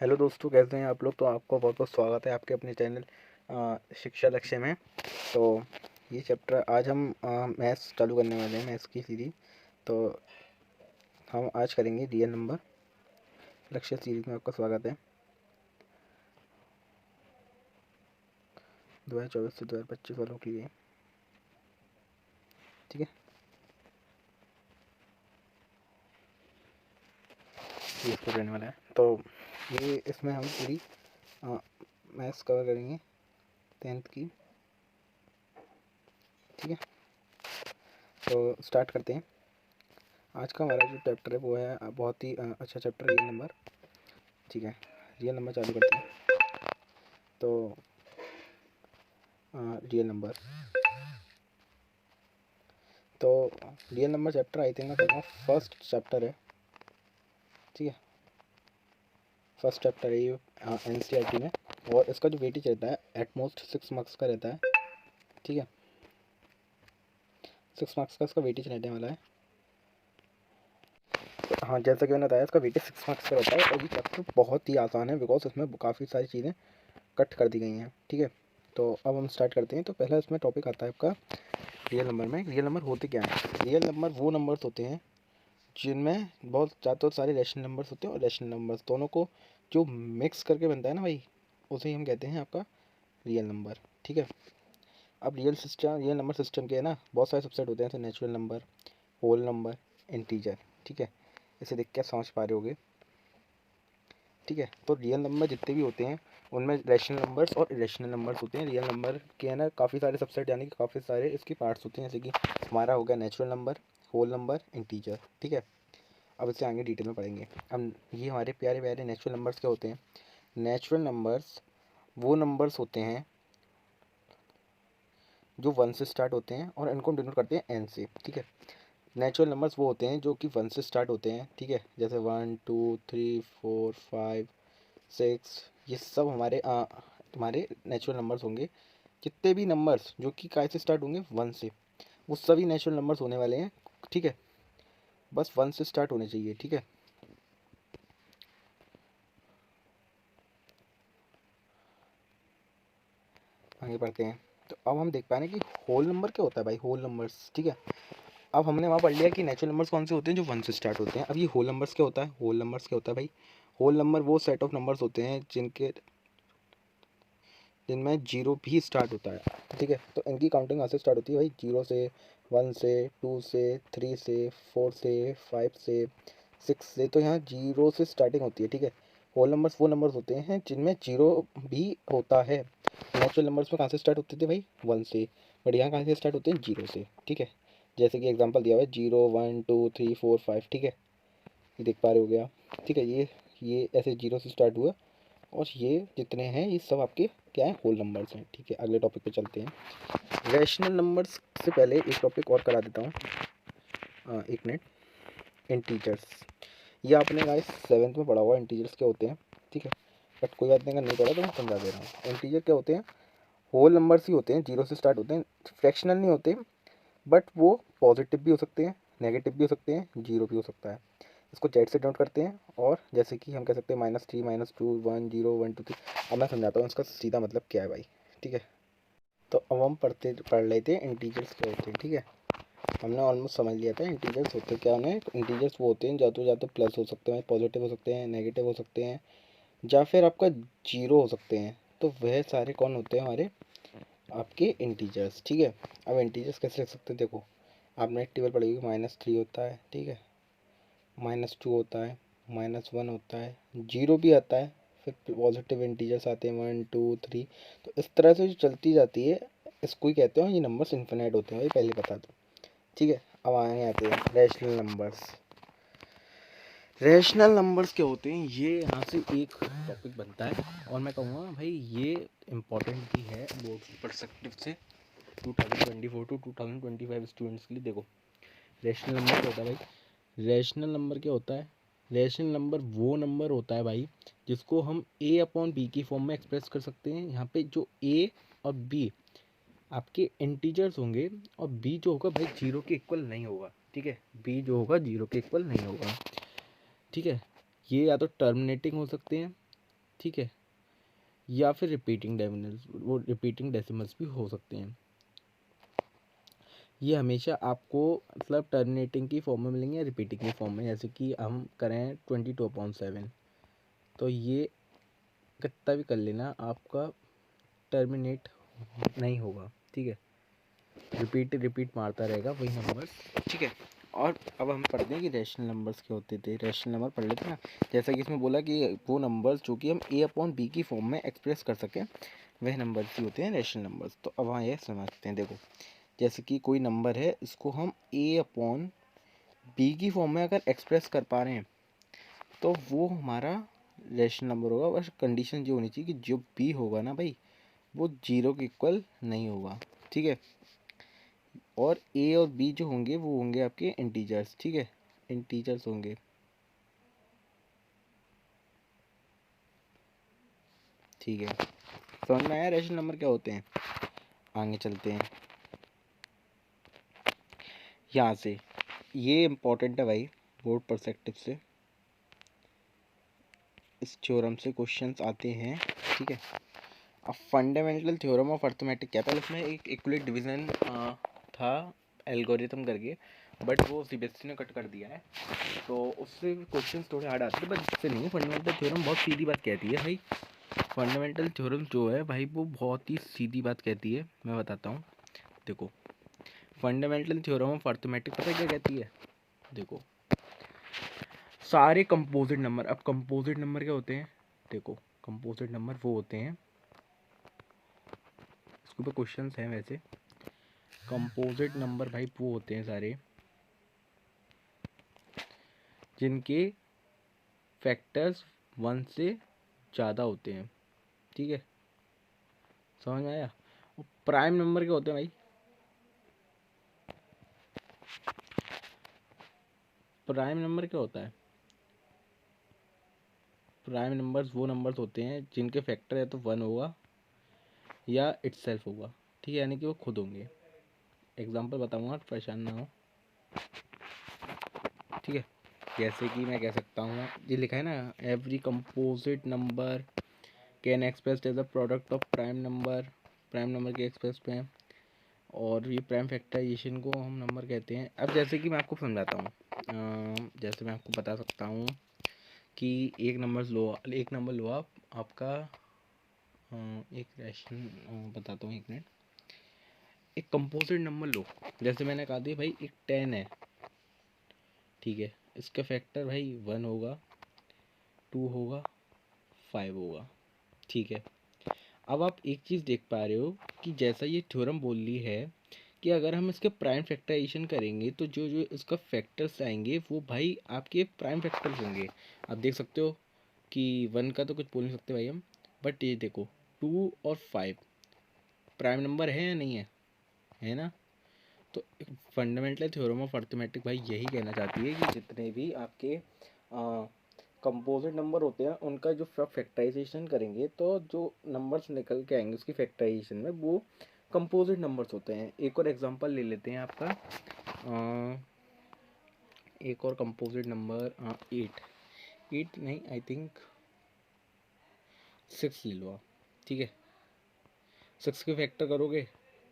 Hello दोस्तों, कैसे हैं आप लोग। तो आपको बहुत बहुत स्वागत है आपके अपने चैनल शिक्षा लक्ष्य में। तो ये चैप्टर आज हम मैथ्स चालू करने वाले हैं, मैथ्स की सीरीज। तो हम आज करेंगे रियल नंबर। लक्ष्य सीरीज में आपका स्वागत है। 2024 से 2025 वालों के लिए, ठीक है। ये इसको रहने वाला है। तो ये इसमें हम पूरी मैथ्स कवर करेंगे 10th की, ठीक है। तो स्टार्ट करते हैं। आज का हमारा जो चैप्टर है वो है बहुत ही अच्छा चैप्टर, रियल नंबर, ठीक है। रियल नंबर चालू करते हैं। तो रियल नंबर, तो real number chapter I think first chapter है, ठीक है। फर्स्ट चैप्टर है ये एनसीईआरटी में, और इसका जो वेटेज रहता है एटमोस्ट 6 मार्क्स का रहता है, ठीक है। 6 मार्क्स का इसका वेटेज रहने वाला है। तो हाँ, जैसा कि मैंने बताया, इसका वेटेज 6 मार्क्स का रहता है। और ये चैप्टर बहुत ही आसान है बिकॉज इसमें काफ़ी सारी चीज़ें कट कर दी गई हैं, ठीक है। तो अब हम स्टार्ट करते हैं। तो पहला इसमें टॉपिक आता है आपका रियल नंबर में। रियल नंबर होते क्या हैं? रियल नंबर वो नंबर्स होते हैं जिनमें बहुत ज़्यादा सारे रैशनल नंबर्स होते हैं, और रैशनल नंबर्स दोनों को जो मिक्स करके बनता है ना भाई, उसे ही हम कहते हैं आपका रियल नंबर, ठीक है। अब रियल नंबर सिस्टम के है ना, बहुत सारे सबसेट होते हैं, जैसे natural number, whole number, integer, ठीक है। इसे देख के समझ पा रहे होगे, ठीक है। तो रियल नंबर जितने भी होते हैं उनमें रैशनल नंबर्स और इरेशनल नंबर्स होते हैं। रियल नंबर के है ना काफ़ी सारे सबसेट, यानी कि काफ़ी सारे इसके पार्ट्स होते हैं, जैसे कि हमारा हो गया natural number, whole number, integer, ठीक है। अब इसे आगे डिटेल में पढ़ेंगे। अब ये हमारे प्यारे प्यारे नेचुरल नंबर्स क्या होते हैं? नेचुरल नंबर्स वो नंबर्स होते हैं जो 1 से स्टार्ट होते हैं, और इनको डिनोट करते हैं एन से, ठीक है। नेचुरल नंबर्स वो होते हैं जो कि 1 से स्टार्ट होते हैं, ठीक है। जैसे 1 2 3 4 5 6, ये सब हमारे नेचुरल नंबर्स होंगे। जितने भी नंबर्स जो कि काय से स्टार्ट होंगे, 1 से, वो सभी नेचुरल नंबर्स होने वाले हैं, ठीक है। बस 1 से स्टार्ट होने चाहिए, ठीक है। आगे बढ़ते हैं। तो अब हम देख पा रहे हैं कि होल नंबर क्या होता है भाई, होल नंबर्स, ठीक है। अब हमने वहाँ पढ़ लिया कि नेचुरल नंबर्स कौन से होते हैं जो 1 से स्टार्ट होते हैं। अब ये होल नंबर्स क्या होता है? होल नंबर्स क्या होता है भाई? होल नंबर वो सेट ऑफ नंबर्स होते हैं जिनमें जीरो भी स्टार्ट होता है, ठीक है। तो इनकी काउंटिंग कहाँ से स्टार्ट होती है भाई? 0 से, 1 से, 2 से, 3 से, 4 से, 5 से, 6 से। तो यहाँ 0 से स्टार्टिंग होती है, ठीक है। होल नंबर्स वो नंबर्स होते हैं जिनमें जीरो भी होता है। नेचुरल नंबर्स में कहाँ से स्टार्ट होते थे भाई? 1 से। बट यहाँ कहाँ से स्टार्ट होते हैं? 0 से, ठीक है। जैसे कि एग्जांपल दिया हुआ है 0 1 2 3 4 5, ठीक है। ये देख पा रहे हो गया, ठीक है। ये ऐसे 0 से स्टार्ट हुआ, और ये जितने हैं ये सब आपके क्या है? होल नंबर्स हैं, ठीक है। अगले टॉपिक पे चलते हैं। रैशनल नंबर्स से पहले एक टॉपिक और करा देता हूँ, एक मिनट। इंटीजर्स, ये आपने गाइस 7th में पढ़ा हुआ इंटीजर्स क्या होते हैं, ठीक है। बट कोई बात नहीं, अगर नहीं पढ़ा तो मैं समझा दे रहा हूँ। इंटीजर क्या होते हैं? होल नंबर्स ही होते हैं, 0 से स्टार्ट होते हैं, फ्रैक्शनल नहीं होते। बट वो पॉजिटिव भी हो सकते हैं, नेगेटिव भी हो सकते हैं, जीरो भी हो सकता है। इसको जेड से डिनोट करते हैं। और जैसे कि हम कह सकते हैं -3 -2 1 0 1 2 3। अब मैं समझाता हूँ इसका सीधा मतलब क्या है भाई, ठीक है। तो अब हम पढ़ लेते हैं इंटीजर्स क्या होते हैं, ठीक है। हमने ऑलमोस्ट समझ लिया था इंटीजर्स होते क्या उन्हें। इंटीजर्स वो होते हैं या तो प्लस हो सकते हैं, पॉजिटिव हो सकते हैं, नेगेटिव हो सकते हैं, या फिर आपका जीरो हो सकते हैं। तो वह सारे कौन होते हैं? हमारे आपके इंटीजर्स, ठीक है। अब इंटीजर्स कैसे लिख सकते हैं? देखो, आपने एक टेबल पढ़ी होगी, -3 होता है, ठीक है, -2 होता है, -1 होता है, जीरो भी आता है, फिर पॉजिटिव इंटीजर्स आते हैं 1 2 3। तो इस तरह से जो चलती जाती है, इसको ही कहते हैं, ये नंबर्स इन्फिनाइट होते हैं भाई, पहले बता दो, ठीक है। अब आगे आते हैं रैशनल नंबर्स। रैशनल नंबर्स क्या होते हैं? ये यहाँ से एक टॉपिक बनता है, और मैं कहूँगा भाई ये इम्पोर्टेंट भी है बोर्ड परस्पेक्टिव से 2024 टू 2025 स्टूडेंट्स के लिए। देखो, रैशनल नंबर क्या होता है भाई? रैशनल नंबर क्या होता है? रैशनल नंबर वो नंबर होता है भाई जिसको हम a अपॉन बी की फॉर्म में एक्सप्रेस कर सकते हैं। यहाँ पे जो a और b आपके इंटीजर्स होंगे, और b जो होगा भाई 0 के इक्वल नहीं होगा, ठीक है। b जो होगा 0 के इक्वल नहीं होगा, ठीक है। ये या तो टर्मिनेटिंग हो सकते हैं, ठीक है, या फिर रिपीटिंग डेसिमल्स, वो रिपीटिंग डेसिमल्स भी हो सकते हैं। ये हमेशा आपको मतलब टर्मिनेटिंग की फॉर्म में मिलेंगे या रिपीटिंग की फॉर्म में। जैसे कि हम करें 22/7, तो ये कितना भी कर लेना आपका टर्मिनेट नहीं होगा, ठीक है, रिपीट मारता रहेगा वही नंबर्स, ठीक है। और अब हम पढ़ते हैं कि रैशनल नंबर्स क्या होते थे। रैशनल नंबर पढ़ लेते हैं ना, जैसा कि इसमें बोला कि वो नंबर्स जो कि हम a/b की फॉर्म में एक्सप्रेस कर सकें, वह नंबर्स ही होते हैं रैशनल नंबर्स। तो अब हाँ ये समझते हैं। देखो, जैसे कि कोई नंबर है, इसको हम a/b की फॉर्म में अगर एक्सप्रेस कर पा रहे हैं तो वो हमारा रैशनल नंबर होगा। बस कंडीशन ये होनी चाहिए कि जो b होगा ना भाई, वो 0 के इक्वल नहीं होगा, ठीक है। और a और b जो होंगे वो होंगे आपके इंटीजर्स, ठीक है, इंटीजर्स होंगे, ठीक है। समझ में आया रैशनल नंबर क्या होते हैं? आगे चलते हैं यहाँ से। ये इम्पोर्टेंट है भाई, बोर्ड पर्सपेक्टिव से इस थ्योरम से क्वेश्चंस आते हैं, ठीक है। अब फंडामेंटल थ्योरम ऑफ अर्थमेटिक क्या, पहले उसमें एक इक्वलिट डिवीजन था एल्गोरिथम करके, बट वो सीबीएसई ने कट कर दिया है, तो उससे क्वेश्चंस थोड़े हार्ड आते हैं, बट इससे नहीं। फंडामेंटल थ्योरम बहुत सीधी बात कहती है भाई। फंडामेंटल थ्योरम जो है भाई वो बहुत ही सीधी बात कहती है, मैं बताता हूँ। देखो, फंडामेंटल थ्योरम ऑफ अर्थमेटिक पता है क्या कहती है? देखो, सारे कंपोजिट नंबर, अब कंपोजिट नंबर क्या होते हैं? देखो, कंपोजिट नंबर वो होते हैं, इसके ऊपर क्वेश्चन हैं वैसे। कंपोजिट नंबर भाई वो होते हैं सारे जिनके फैक्टर्स 1 से ज़्यादा होते हैं, ठीक है, समझ में आया? प्राइम नंबर क्या होते हैं भाई? प्राइम नंबर क्या होता है? प्राइम नंबर्स वो नंबर्स होते हैं जिनके फैक्टर या तो 1 होगा या इटसेल्फ होगा, ठीक है, यानी कि वो खुद होंगे। एग्जांपल बताऊंगा, परेशान ना हो, ठीक है। जैसे कि मैं कह सकता हूँ, ये लिखा है ना, every composite number can expressed as a product of prime number के एक्सप्रेस पे हैं, और ये प्राइम फैक्टराइजेशन को हम नंबर कहते हैं। अब जैसे कि मैं आपको समझाता हूँ, जैसे मैं आपको बता सकता हूँ कि एक नंबर लो आप, आपका एक रैशन बताता हूँ, एक मिनट। एक कंपोजिट नंबर लो, जैसे मैंने कहा दिया भाई, एक 10 है, ठीक है, इसका फैक्टर भाई 1 होगा, 2 होगा, 5 होगा, ठीक है। अब आप एक चीज़ देख पा रहे हो कि जैसा ये थ्योरम बोल रही है कि अगर हम इसके प्राइम फैक्टराइजेशन करेंगे तो जो जो इसका फैक्टर्स आएंगे वो भाई आपके प्राइम फैक्टर्स होंगे। आप देख सकते हो कि 1 का तो कुछ बोल नहीं सकते भाई हम, बट ये देखो 2 और 5 प्राइम नंबर है या नहीं है ना? तो फंडामेंटल थ्योरम ऑफ अर्थमेटिक भाई यही कहना चाहती है कि जितने भी आपके कंपोजिट नंबर होते हैं उनका जो फैक्टराइजेशन करेंगे तो जो नंबर्स निकल के आएंगे उसकी फैक्टराइजेशन में, वो कंपोजिट नंबर्स होते हैं। एक और एग्जांपल ले लेते हैं आपका, एक और कंपोजिट नंबर 8 नहीं, आई थिंक 6 ले लो आप, ठीक है। 6 के फैक्टर करोगे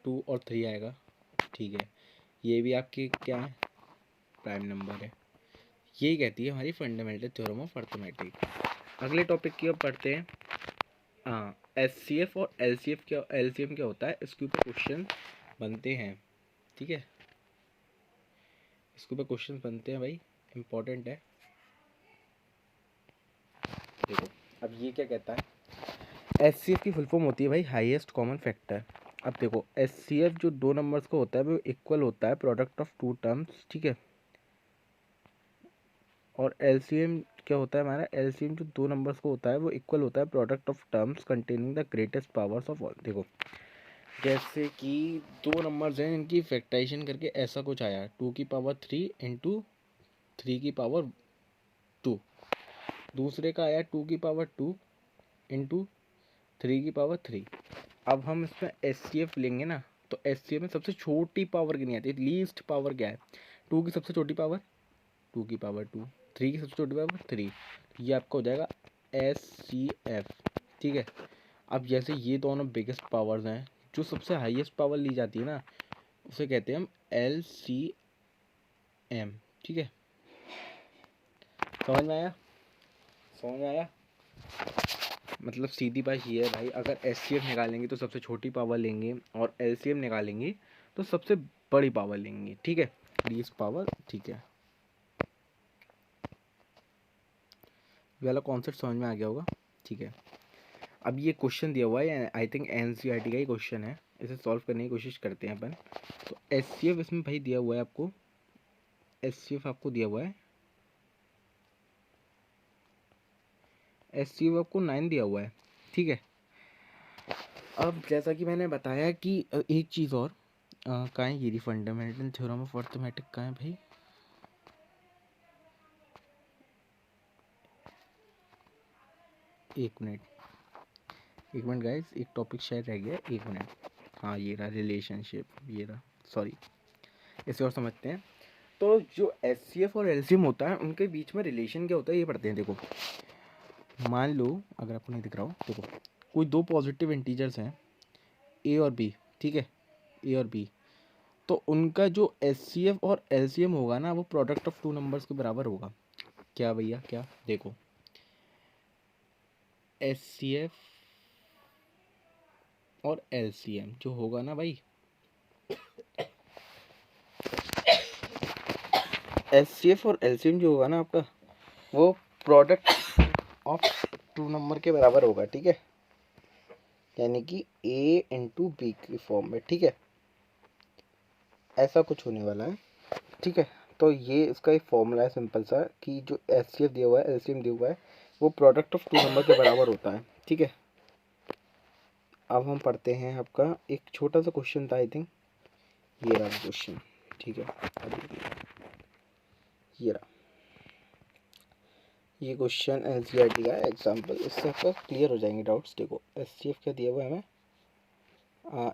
2 और 3 आएगा, ठीक है। ये भी आपके क्या है? प्राइम नंबर है। यही कहती है हमारी फंडामेंटल थ्योरम ऑफ अर्थमेटिक। अगले टॉपिक की ओर पढ़ते हैं। हाँ, एचसीएफ और एलसीएम क्या होता है, इसके ऊपर क्वेश्चन बनते हैं, ठीक है, इसके ऊपर क्वेश्चन बनते हैं भाई, इंपॉर्टेंट है। देखो, अब ये क्या कहता है, एचसीएफ की फुल फॉर्म होती है भाई हाईएस्ट कॉमन फैक्टर। अब देखो, एचसीएफ जो दो नंबर्स का होता है वो इक्वल होता है प्रोडक्ट ऑफ टू टर्म्स, ठीक है। और एलसीएम क्या होता है हमारा, एलसीएम जो दो नंबर्स का होता है वो इक्वल होता है product of terms containing the greatest powers of all. देखो, जैसे कि दो नंबर्स हैं इनकी फैक्टराइजेशन करके ऐसा कुछ आया, 2 की पावर 3 इंटू 3 की पावर 2, दूसरे का आया 2 की पावर 2 इंटू 3 की पावर 3। अब हम इसमें एचसीएफ लेंगे ना, तो एचसीएफ में सबसे छोटी पावर कितनी आती है, लीस्ट पावर क्या है? 2 की सबसे छोटी पावर 2 की पावर 2, 3 की सबसे छोटी पावर 3, ये आपका हो जाएगा SCF, ठीक है। अब जैसे ये दोनों बिगेस्ट पावर्स हैं, जो सबसे हाईएस्ट पावर ली जाती है ना उसे कहते हैं हम LCM, ठीक है। समझ में आया? समझ में आया? मतलब सीधी बात ये है भाई, अगर SCF निकालेंगे तो सबसे छोटी पावर लेंगे और LCM निकालेंगे तो सबसे बड़ी पावर लेंगे, ठीक है, लीस्ट पावर, ठीक है। ये वाला कॉन्सेप्ट समझ में आ गया होगा, ठीक है। अब ये क्वेश्चन दिया हुआ है, आई थिंक NCERT का ही क्वेश्चन है, इसे सॉल्व करने की कोशिश करते हैं अपन। तो SCF इसमें भाई दिया हुआ है आपको, SCF आपको दिया हुआ है, SCF आपको 9 दिया हुआ है, ठीक है। अब जैसा कि मैंने बताया कि एक चीज़ और, कहाँ है ये फंडामेंटल थ्योरम ऑफ अर्थमेटिक, कहाँ है भाई? एक मिनट गाइस, एक टॉपिक शायद रह गया, एक मिनट। हाँ ये रहा रिलेशनशिप, ये रहा, सॉरी। इसे और समझते हैं। तो जो SCF और LCM होता है उनके बीच में रिलेशन क्या होता है ये पढ़ते हैं। देखो मान लो, अगर आपको नहीं दिख रहा हो, देखो कोई दो पॉजिटिव इंटीजर्स हैं A और B, ठीक है, A और B, तो उनका जो SCF और LCM होगा ना वो प्रोडक्ट ऑफ टू नंबर्स के बराबर होगा। क्या भैया, क्या? देखो SCF और LCM जो होगा ना भाई, SCF और LCM जो होगा ना आपका, वो प्रोडक्ट ऑफ टू नंबर के बराबर होगा, ठीक है, यानी कि A इंटू बी की फॉर्म में, ठीक है, ऐसा कुछ होने वाला है, ठीक है। तो ये इसका एक फॉर्मूला है सिंपल सा, कि जो SCF दिया हुआ है, LCM दिया हुआ है, वो प्रोडक्ट ऑफ टू नंबर के बराबर होता है, ठीक है। अब हम पढ़ते हैं, आपका एक छोटा सा क्वेश्चन था, आई थिंक ये रहा क्वेश्चन, ठीक है। ये रहा, ये क्वेश्चन NCERT का एग्जाम्पल, इससे आपका क्लियर हो जाएंगे डाउट्स। देखो SCF क्या दिया हुआ है हमें,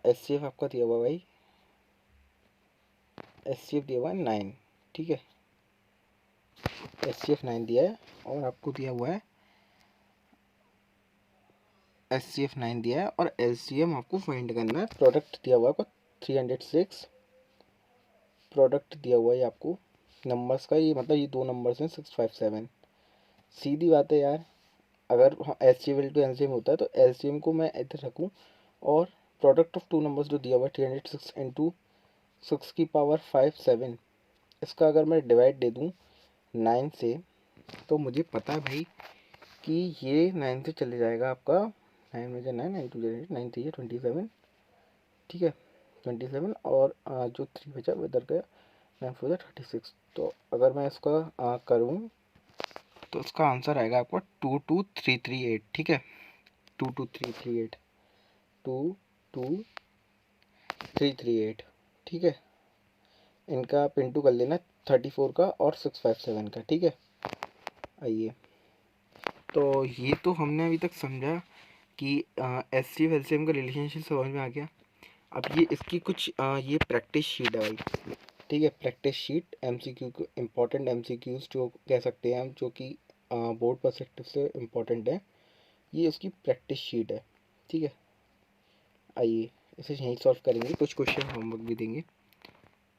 SCF आपका दिया हुआ है भाई, SCF दिया हुआ है 9, ठीक है, SCF 9 दिया है, और आपको दिया हुआ है SCF 9 दिया है, और LCM आपको फाइंड करना है। प्रोडक्ट दिया हुआ है आपको 306, प्रोडक्ट दिया हुआ है आपको नंबर्स का, ये मतलब ये दो नंबर्स हैं 657। सीधी बात है यार, अगर SCF टू LCM होता है तो LCM को मैं इधर रखूँ, और प्रोडक्ट ऑफ टू नंबर्स जो दिया हुआ है 306 इंटू 6 की पावर 57, इसका अगर मैं डिवाइड दे दूँ 9 से, तो मुझे पता है भाई कि ये 9 से चले जाएगा आपका, 9 में से 9, 9 टू 9 थी 27, ठीक है, 27, और जो 3 बचा वो इधर गया, 9 4 36। तो अगर मैं इसका करूँ तो इसका आंसर आएगा आपका 22338, ठीक है, 22338, 22338, ठीक है। इनका आप इंटू कर लेना 34 का और 657 का, ठीक है। आइए, तो ये तो हमने अभी तक समझा कि SCF LCM का रिलेशनशिप समझ में आ गया। अब ये इसकी कुछ ये प्रैक्टिस शीट है भाई, ठीक है, प्रैक्टिस शीट, MCQ को इम्पोर्टेंट MCQs जो कह सकते हैं हम, जो कि बोर्ड परस्पेक्टिव से इम्पोर्टेंट है, ये उसकी प्रैक्टिस शीट है, ठीक है। आइए इसे यहीं सॉल्व करेंगे, कुछ क्वेश्चन होमवर्क भी देंगे।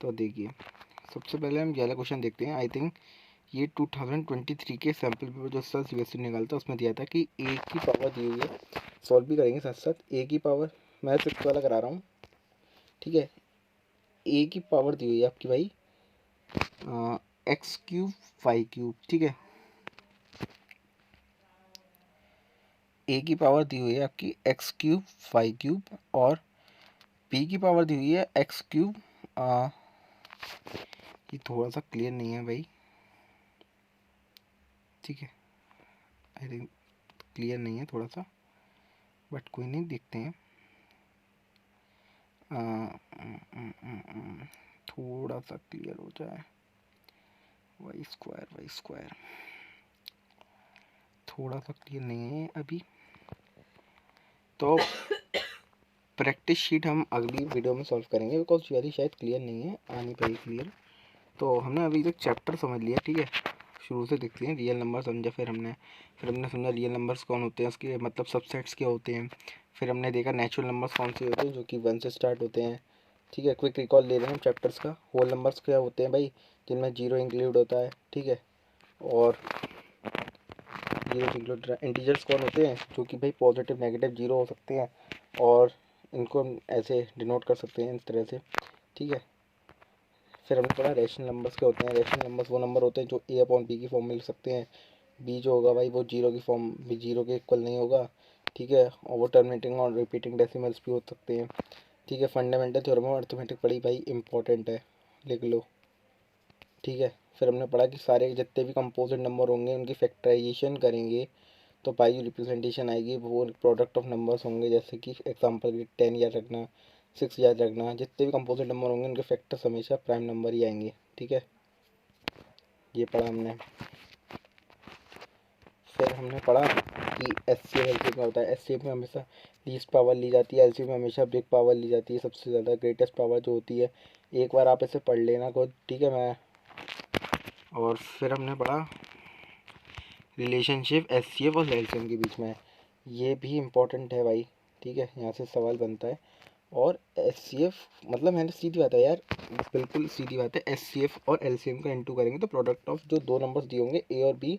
तो देखिए सबसे पहले हम पहला क्वेश्चन देखते हैं। आई थिंक ये 2023 के सैम्पल पेपर जो साल CBSE निकालता है उसमें दिया था कि A की पावर दी हुई है, सॉल्व भी करेंगे साथ साथ। A की पावर, मैं 6 वाला करा रहा हूँ, ठीक है। A की पावर दी हुई है आपकी भाई x³ 5³, ठीक है। A की पावर दी हुई है आपकी x³ 5³ और B की पावर दी हुई है x³, ये थोड़ा सा क्लियर नहीं है भाई, ठीक है, आई थिंक क्लियर नहीं है थोड़ा सा, बट कोई नहीं, देखते हैं। थोड़ा सा क्लियर हो जाए, y² थोड़ा सा क्लियर नहीं है अभी, तो प्रैक्टिस शीट हम अगली वीडियो में सॉल्व करेंगे, बिकॉज वेरी शायद क्लियर नहीं है, आनी पड़ी क्लियर। तो हमने अभी तक चैप्टर समझ लिया, ठीक है। शुरू से दिखती हैं। रियल नंबर समझा, फिर हमने समझा रियल नंबर्स कौन होते हैं, उसके मतलब सबसेट्स क्या होते हैं। फिर हमने देखा नेचुरल नंबर्स कौन से होते हैं जो कि 1 से स्टार्ट होते हैं। ठीक है, क्विक रिकॉल ले रहे हैं हम चैप्टर्स का। होल नंबर्स क्या होते हैं भाई, जिनमें जीरो इंक्लूड होता है। ठीक है, और जीरो इंक्लूड इंटीजर्स कौन होते हैं, जो कि भाई पॉजिटिव नेगेटिव जीरो हो सकते हैं, और इनको हम ऐसे डिनोट कर सकते हैं इस तरह से। ठीक है, फिर हमने पढ़ा रैशनल नंबर्स क्या होते हैं। रैशनल नंबर्स वो नंबर होते हैं जो ए अपॉन बी की फॉर्म में लिख सकते हैं। बी जो होगा भाई वो जीरो की फॉर्म भी जीरो के इक्वल नहीं होगा। ठीक है, और वो टर्मिनेटिंग और रिपीटिंग डेसिमल्स भी हो सकते हैं। ठीक है, फंडामेंटल थ्योरम ऑफ अर्थमेटिक पढ़ी भाई, इंपॉर्टेंट है, लिख लो। ठीक है, फिर हमने पढ़ा कि सारे जितने भी कंपोजिट नंबर होंगे उनकी फैक्टराइजेशन करेंगे तो पाई जो रिप्रेजेंटेशन आएगी वो प्रोडक्ट ऑफ नंबर्स होंगे। जैसे कि एग्जांपल के 10 याद रखना, 6 याद रखना, जितने भी कंपोजिट नंबर होंगे उनके फैक्टर्स हमेशा प्राइम नंबर ही आएंगे। ठीक है, ये पढ़ा हमने। फिर हमने पढ़ा कि S C F L C में होता है। एस सी एफ में हमेशा लीस्ट पावर ली जाती है, एल सी में हमेशा बिग पावर ली जाती है, सबसे ज़्यादा ग्रेटेस्ट पावर जो होती है। एक बार आप इसे पढ़ लेना खुद। ठीक है, मैं और फिर हमने पढ़ा रिलेशनशिप एस सी एफ और एल सी एम के बीच में, ये भी इम्पोर्टेंट है भाई। ठीक है, यहाँ से सवाल बनता है। और एस सी एफ मतलब मैंने सीधी बात है यार, बिल्कुल सीधी बात है। एस सी एफ और एल सी एम का इंटू करेंगे तो प्रोडक्ट ऑफ जो दो नंबर्स दिए होंगे ए और बी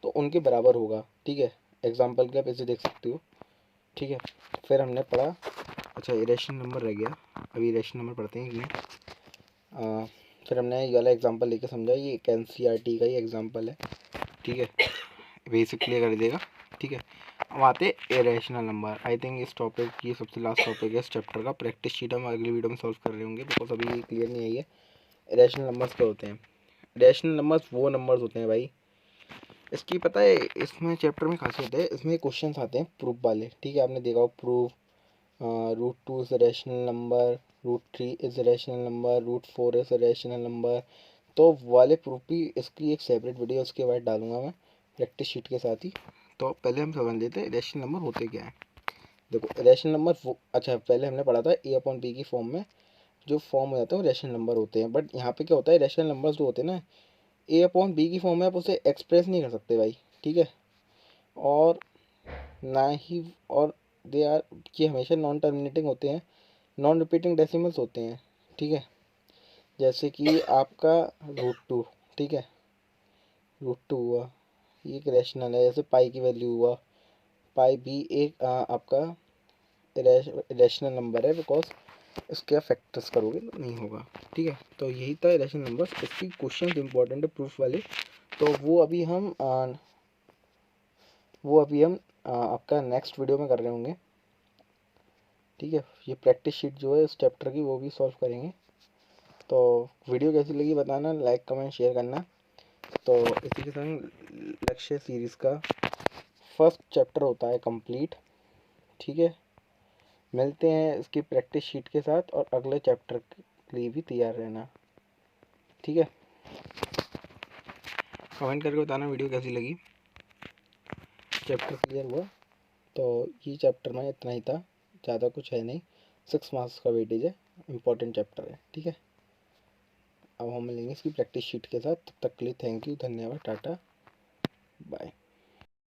तो उनके बराबर होगा। ठीक है, एग्जाम्पल के आप इसे देख सकते हो। ठीक है, फिर हमने पढ़ा, अच्छा इरेशनल नंबर रह गया, अभी इरेशनल नंबर पढ़ते हैं एक मिनट। फिर हमने ये वाला एग्जाम्पल लेके समझा, ये एक एन सी आर टी का ही एग्जाम्पल है। ठीक है, बेसिक क्लियर कर देगा। ठीक है, अब आते इरेशनल नंबर। आई थिंक इस टॉपिक ये सबसे लास्ट टॉपिक है इस चैप्टर का। प्रैक्टिस शीट हम अगली वीडियो में सॉल्व कर रहे होंगे बिकॉज अभी क्लियर नहीं आई है। इरेशनल नंबर्स क्या होते हैं। इरेशनल नंबर्स वो नंबर्स होते हैं भाई, इसकी पता है इसमें चैप्टर में खासियत है, इसमें क्वेश्चंस आते हैं प्रूफ वाले। ठीक है, आपने देखा हो proof root two is a rational number, root three is a rational number, root four is a rational number. तो वाले प्रूफ भी इसकी एक सेपरेट वीडियो उसके बाद डालूंगा मैं प्रैक्टिस शीट के साथ ही। तो पहले हम समझ लेते हैं रैशनल नंबर होते क्या है। देखो रैशनल नंबर वो, अच्छा पहले हमने पढ़ा था ए अपॉन बी की फॉर्म में जो फॉर्म हो जाता है वो रैशनल नंबर होते हैं। बट यहाँ पे क्या होता है, रैशनल नंबर्स जो होते हैं ना ए अपॉन बी की फॉर्म में आप उसे एक्सप्रेस नहीं कर सकते भाई। ठीक है, और ना ही, और दे आर, ये हमेशा नॉन टर्मिनेटिंग होते हैं, नॉन रिपीटिंग डेसिमल्स होते हैं। ठीक है, जैसे कि आपका रूट टू। ठीक है, रूट टू हुआ, ये एक रैशनल है। जैसे पाई की वैल्यू हुआ, पाई भी एक आपका रैशनल नंबर है बिकॉज इसके आप फैक्टर्स करोगे तो नहीं होगा। ठीक है, तो यही था रैशनल नंबर। इसकी क्वेश्चन इंपॉर्टेंट है प्रूफ वाले, तो वो अभी हम आपका नेक्स्ट वीडियो में कर रहे होंगे। ठीक है, ये प्रैक्टिस शीट जो है इस चैप्टर की वो भी सॉल्व करेंगे। तो वीडियो कैसी लगी बताना, लाइक कमेंट शेयर करना। तो इसी के संग लक्ष्य सीरीज़ का फर्स्ट चैप्टर होता है कंप्लीट। ठीक है, मिलते हैं इसकी प्रैक्टिस शीट के साथ और अगले चैप्टर के लिए भी तैयार रहना। ठीक है, कमेंट करके बताना वीडियो कैसी लगी। चैप्टर क्लियर हुआ, तो ये चैप्टर में इतना ही था, ज़्यादा कुछ है नहीं। 6 मार्क्स का वेटेज है, इम्पोर्टेंट चैप्टर है। ठीक है, अब हम मिलेंगे इसकी प्रैक्टिस शीट के साथ, तब तक के लिए थैंक यू, धन्यवाद, टाटा, बाय।